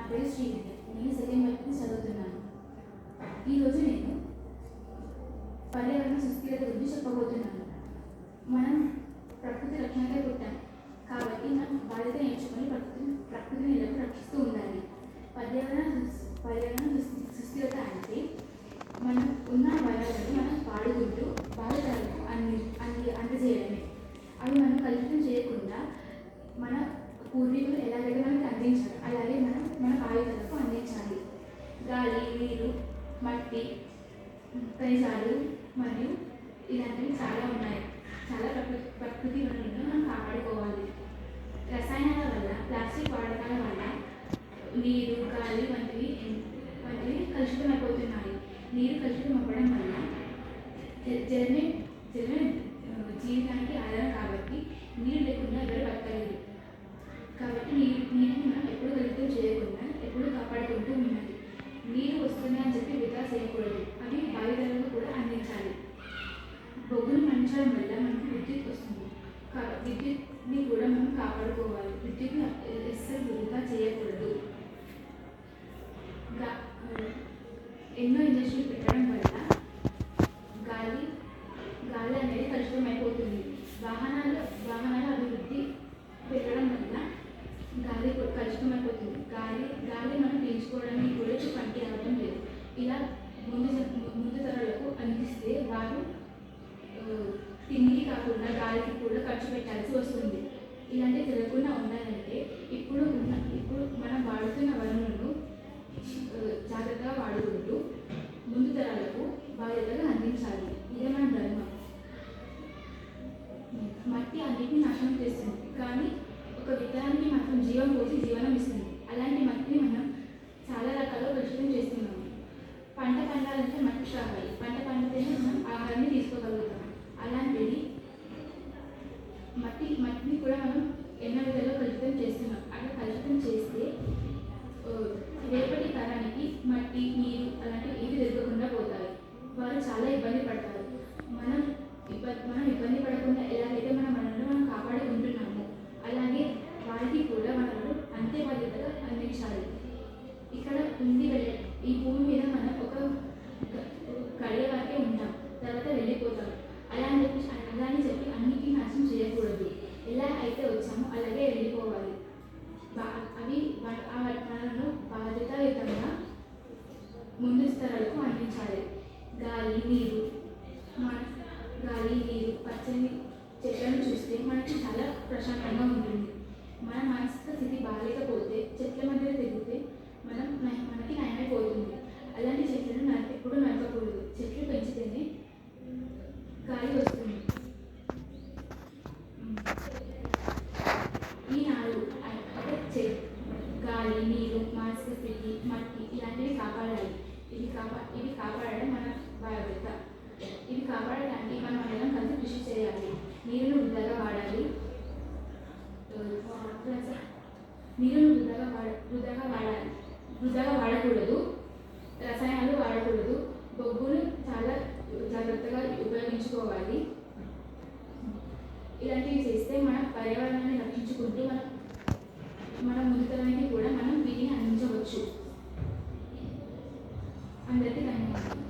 పేరు శ్రీవిద్య. నేను సెకండ్ వైపు చదువుతున్నాను. ఈరోజు నేను పర్యావరణ సుస్థిరత గురించి చెప్పబోతున్నాను. మనం ప్రకృతి రక్షణగా పుట్టాం కాబట్టి మనం బాధ్యత ఎంచుకొని ప్రకృతిని ఎల్లప్పుడూ రక్షిస్తూ ఉండాలి. పర్యావరణ సుస్థిరత అంటే మనం ఉన్న వనరులను మనం వాడుకుంటూ భావితరాలకు అందజేయడమే. అవి మనం కలుషితం చేయకుండా మన పూర్వీకులు ఎలాగైతే మనకి అందించారు అలాగే మనం మన భావితరాలకు అందించాలి. గాలి, నీరు, మట్టి, ఖనిజాలు మరియు ఇలాంటివి చాలా ఉన్నాయి. చాలా ప్రకృతి వనరులను మనం కాపాడుకోవాలి. రసాయనాల వల్ల, ప్లాస్టిక్ వాడకాల వల్ల నీరు, గాలి వంటివి కలుషితం అయిపోతున్నాయి. నీరు కలుషితం అవ్వడం వల్ల జలమే జీవితానికి ఆధారం కాబట్టి నీరు లేకుండా ఎవరు బతకలేదు. కాబట్టి నీటిని మనం ఎప్పుడు కలుషితం చేయకుండా ఎప్పుడు కాపాడుకుంటూ ఉండాలి. నీరు వస్తుంది అని చెప్పి వృధా చేయకూడదు. అవి భావితరాలకు కూడా అందించాలి. బొగ్గును మంచడం వల్ల మనకు విద్యుత్ వస్తుంది. విద్యుత్ని కూడా మనం కాపాడుకోవాలి. విద్యుత్ని అస్సలు వృధా చేయకూడదు. ఎన్నో ఇండస్ట్రీలు పెట్టడం వల్ల గాలి అనేది కలుషితం అయిపోతుంది. వాహనాల అభివృద్ధి పెరగడం వల్ల గాలి కలుషితం అయిపోతుంది. గాలి మనం పీల్చుకోవడానికి కూడా పనికి రావడం లేదు. ఇలా ముందు తరాలకు అందిస్తే వారు తిండికి కాకుండా గాలికి కూడా ఖర్చు పెట్టాల్సి వస్తుంది. ఇలాంటివి జరగకుండా ఉండాలంటే ఇప్పుడు మనం వాడుతున్న వనరులను జాగ్రత్తగా వాడుకుంటూ ముందు తరాలకు బాధ్యతగా అందించాలి. ఇదే మన ధర్మం. మట్టి అన్నిటిని నాశనం చేస్తుంది, కానీ ఒక విత్తనానికి మాత్రం జీవం పోసి జీవనం ఇస్తుంది. అలాంటి మట్టిని మనం చాలా రకాలుగా కలుషితం చేస్తున్నాము. పంట పండాలంటే మట్టి కావాలి. పంట పండితేనే మనం ఆహారాన్ని తీసుకోగలుగుతాం. అలాంటిది మట్టిని కూడా మనం ఎన్నో విధాలుగా కలుషితం చేస్తున్నాం. అట్లా కలుషితం చేస్తే రేపటి తరానికి మట్టి, నీరు అలాంటివి ఏవి దొరకకుండా పోతాయి. వారు చాలా ఇబ్బంది పడతారు. మనం ఇబ్బంది పడకుండా ఎలాగైతే మనం కాపాడుకుంటున్నామో అలాగే వారికి కూడా మనల్ని అంతే బాధ్యతగా అందించాలి. ఇక్కడ ఈ భూమి మీద మనం ఒక గడియ వరకే ఉంటాం, తర్వాత వెళ్ళిపోతాం. అలా అని చెప్పి అన్నిటికీ నాశనం చేయకూడదు. ఎలా అయితే వచ్చామో అలాగే వెళ్ళిపోవాలి. అవి మనను బాధ్యతాయుతంగా ముందు స్తరాలకు అందించాలి. గాలి, నీరు, పచ్చని చెట్లను చూస్తే మనకి చాలా ప్రశాంతంగా ఉంటుంది. మన మానసిక స్థితి బాగాలేకపోతే చెట్ల మధ్య తిరిగితే మనకి నయమైపోతుంది. అలాంటి చెట్లను ఎప్పుడు నరకకూడదు. చెట్లు పెంచితేనే గాలి వస్తుంది. ఈ నాలుగు అంటే గాలి, నీరు, మానసిక స్థితి, మట్టి ఇలాంటివి కాపాడాలి. ఇవి కాపాడడం మన బాధ్యత. ఇవి కాపాడడానికి మనం అందరం కలిసి కృషి చేయాలి. నీరును వృధాగా వాడాలి. నీరును వృధాగా వాడకూడదు. రసాయనాలు వాడకూడదు. బొగ్గును చాలా జాగ్రత్తగా ఉపయోగించుకోవాలి. ఇలాంటివి చేస్తే మన పర్యావరణాన్ని రక్షించుకుంటూ మన ముందుతరానికి కూడా మనం వీటిని అందించవచ్చు. అందరికీ ధన్యవాదాలు.